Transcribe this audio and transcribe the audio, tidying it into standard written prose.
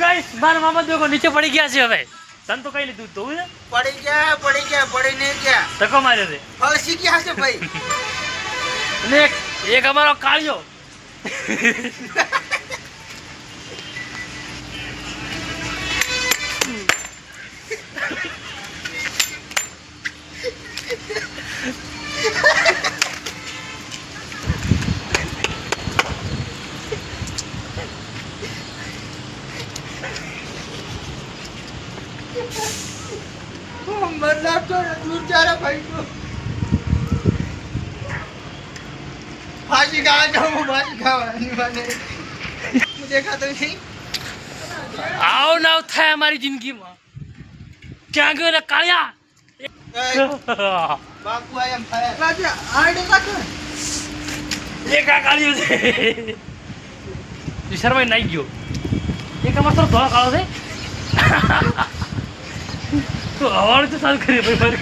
guys મારા મામા દેખો નીચે પડી ગયા છે હવે તન તો કઈ લીધું તો પડી નહીં ગયા ધક્કો માર્યો છે ફળસી ગયા છે ભાઈ અને એક અમારો કાળિયો मतलब तो दूर जा रहा भाई को फांसी कहाँ जाऊँ फांसी खावा मैंने मुझे देखा तो नहीं આવ નાવ થાય અમારી જિંદગીમાં ક્યાં ગયો રે કાળિયા बापू आया हम खाया बाजी आड़े का तो એક આ કાળિયો છે શર્માઈ નાઈ ગયો એક અમાર તો ધોળા કાળો છે તો હવાળ તો સાલ કરી ભાઈ મારે